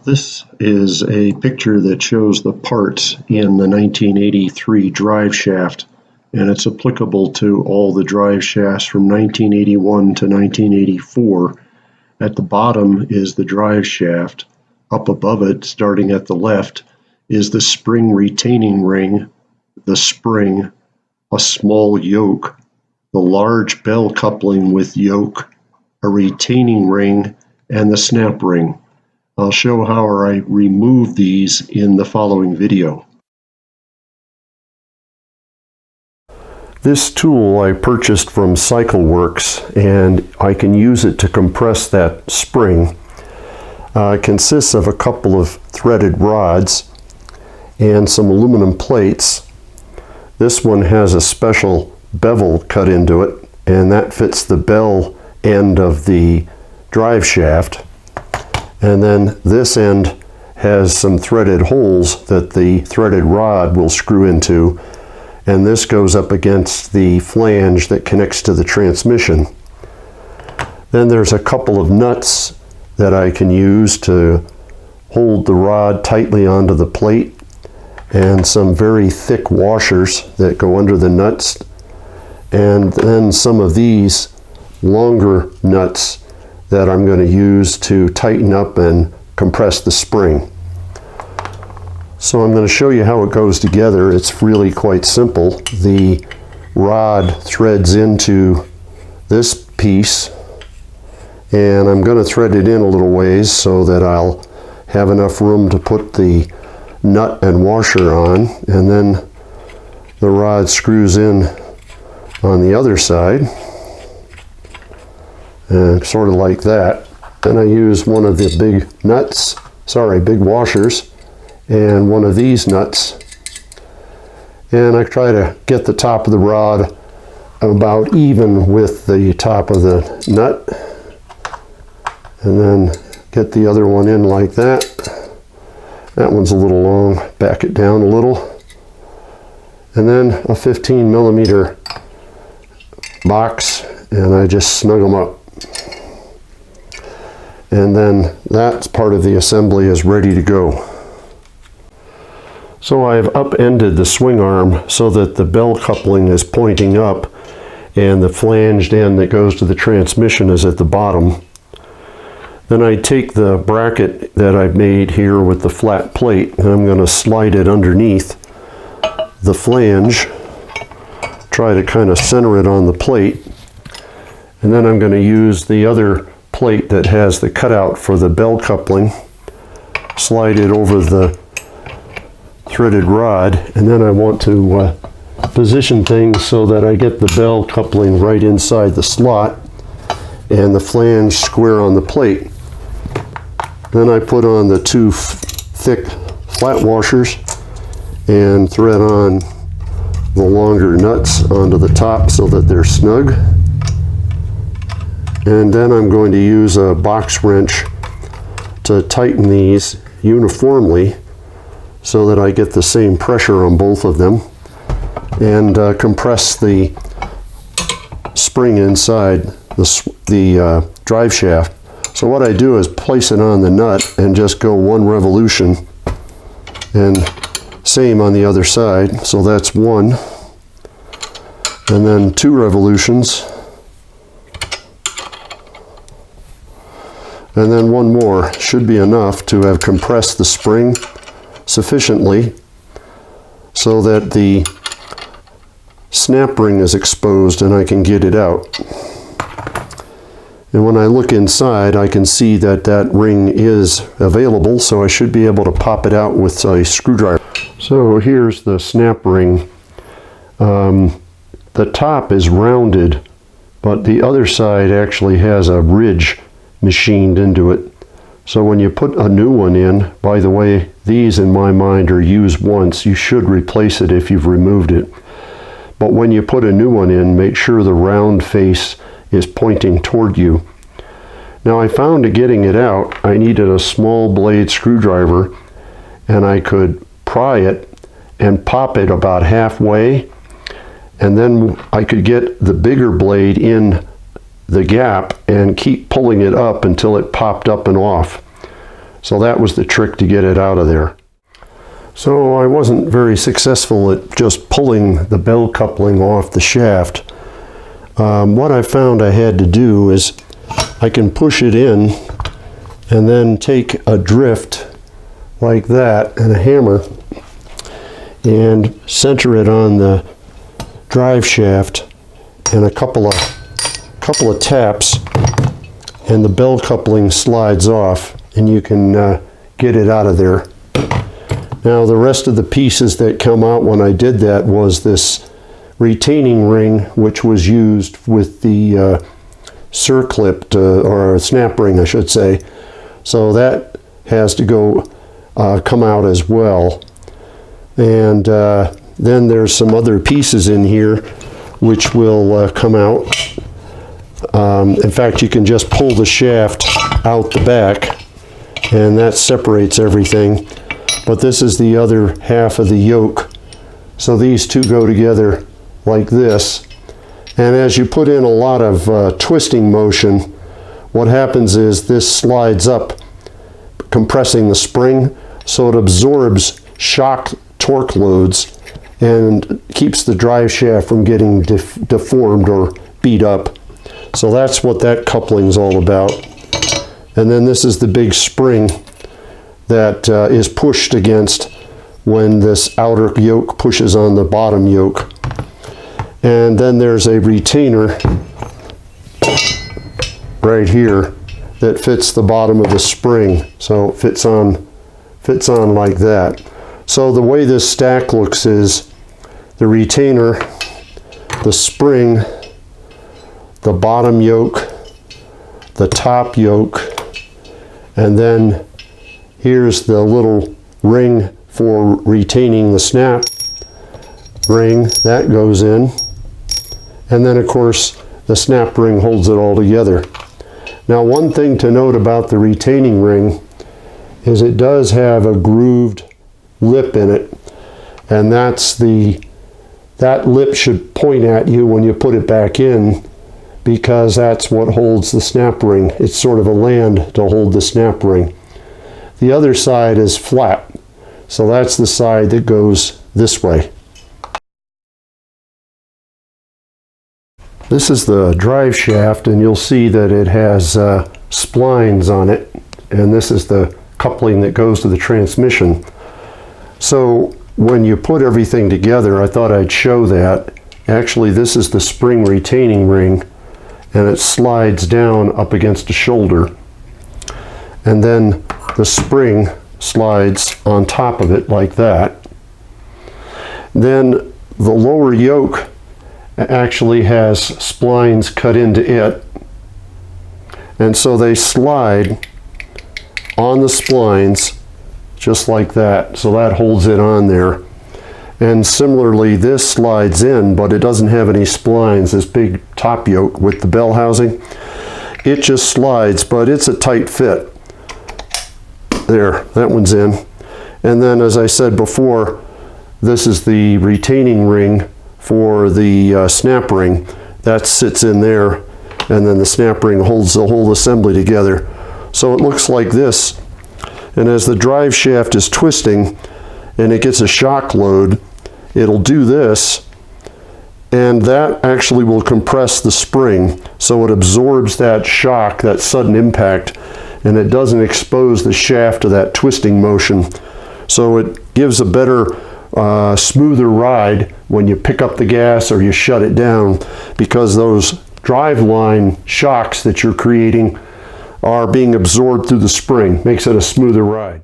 This is a picture that shows the parts in the 1983 drive shaft, and it's applicable to all the drive shafts from 1981 to 1984. At the bottom is the drive shaft. Up above it, starting at the left, is the spring retaining ring, the spring, a small yoke, the large bell coupling with yoke, a retaining ring, and the snap ring. I'll show how I remove these in the following video. This tool I purchased from CycleWorks, and I can use it to compress that spring. It consists of a couple of threaded rods and some aluminum plates. This one has a special bevel cut into it, and that fits the bell end of the drive shaft. And then this end has some threaded holes that the threaded rod will screw into, and this goes up against the flange that connects to the transmission. Then there's a couple of nuts that I can use to hold the rod tightly onto the plate, and some very thick washers that go under the nuts, and then some of these longer nuts that I'm going to use to tighten up and compress the spring. So I'm going to show you how it goes together. It's really quite simple. The rod threads into this piece, and I'm going to thread it in a little ways so that I'll have enough room to put the nut and washer on, and then the rod screws in on the other side, and sort of like that. Then I use one of the big washers, and one of these nuts, and I try to get the top of the rod about even with the top of the nut, and then get the other one in like that. That one's a little long, back it down a little, and then a 15mm box, and I just snug them up. And then that part of the assembly is ready to go. So I've upended the swing arm so that the bell coupling is pointing up and the flanged end that goes to the transmission is at the bottom. Then I take the bracket that I've made here with the flat plate, and I'm going to slide it underneath the flange, try to kind of center it on the plate, and then I'm going to use the other plate that has the cutout for the bell coupling, slide it over the threaded rod, and then I want to position things so that I get the bell coupling right inside the slot and the flange square on the plate. Then I put on the two thick flat washers and thread on the longer nuts onto the top so that they're snug. And then I'm going to use a box wrench to tighten these uniformly so that I get the same pressure on both of them, and compress the spring inside the drive shaft. So what I do is place it on the nut and just go one revolution, and same on the other side. So that's one, and then two revolutions, and then one more should be enough to have compressed the spring sufficiently so that the snap ring is exposed and I can get it out. And when I look inside, I can see that that ring is available, so I should be able to pop it out with a screwdriver. So here's the snap ring. The top is rounded, but the other side actually has a ridge machined into it. So when you put a new one in, by the way, these in my mind are used once. You should replace it if you've removed it. But when you put a new one in, make sure the round face is pointing toward you. Now I found to getting it out, I needed a small blade screwdriver, and I could pry it and pop it about halfway, and then I could get the bigger blade in the gap and keep pulling it up until it popped up and off. So that was the trick to get it out of there. So I wasn't very successful at just pulling the bell coupling off the shaft. What I found I had to do is I can push it in and then take a drift like that and a hammer and center it on the drive shaft, and a couple of taps and the bell coupling slides off and you can get it out of there. Now the rest of the pieces that come out when I did that was this retaining ring, which was used with the circlipped or snap ring I should say. So that has to go come out as well. And then there's some other pieces in here which will come out. In fact, you can just pull the shaft out the back and that separates everything. But this is the other half of the yoke. So these two go together like this. And as you put in a lot of twisting motion, what happens is this slides up, compressing the spring, so it absorbs shock torque loads and keeps the drive shaft from getting deformed or beat up. So that's what that coupling is all about. And then this is the big spring that is pushed against when this outer yoke pushes on the bottom yoke. And then there's a retainer right here that fits the bottom of the spring. So it fits on like that. So the way this stack looks is the retainer, the spring, the bottom yoke, the top yoke, and then here's the little ring for retaining the snap ring that goes in. And then of course the snap ring holds it all together. Now one thing to note about the retaining ring is it does have a grooved lip in it, and that lip should point at you when you put it back in, because that's what holds the snap ring. It's sort of a land to hold the snap ring. The other side is flat, so that's the side that goes this way. This is the drive shaft, and you'll see that it has splines on it, and this is the coupling that goes to the transmission. So when you put everything together, I thought I'd show that. Actually, this is the spring retaining ring, and it slides down up against the shoulder. And then the spring slides on top of it like that. Then the lower yoke actually has splines cut into it. And so they slide on the splines just like that. So that holds it on there. And similarly, this slides in, but it doesn't have any splines, this big top yoke with the bell housing. It just slides, but it's a tight fit. There, that one's in. And then, as I said before, this is the retaining ring for the snap ring. That sits in there, and then the snap ring holds the whole assembly together. So it looks like this. And as the drive shaft is twisting and it gets a shock load, it'll do this, and that actually will compress the spring, so it absorbs that shock, that sudden impact, and it doesn't expose the shaft to that twisting motion. So it gives a better, smoother ride when you pick up the gas or you shut it down, because those drive line shocks that you're creating are being absorbed through the spring. Makes it a smoother ride.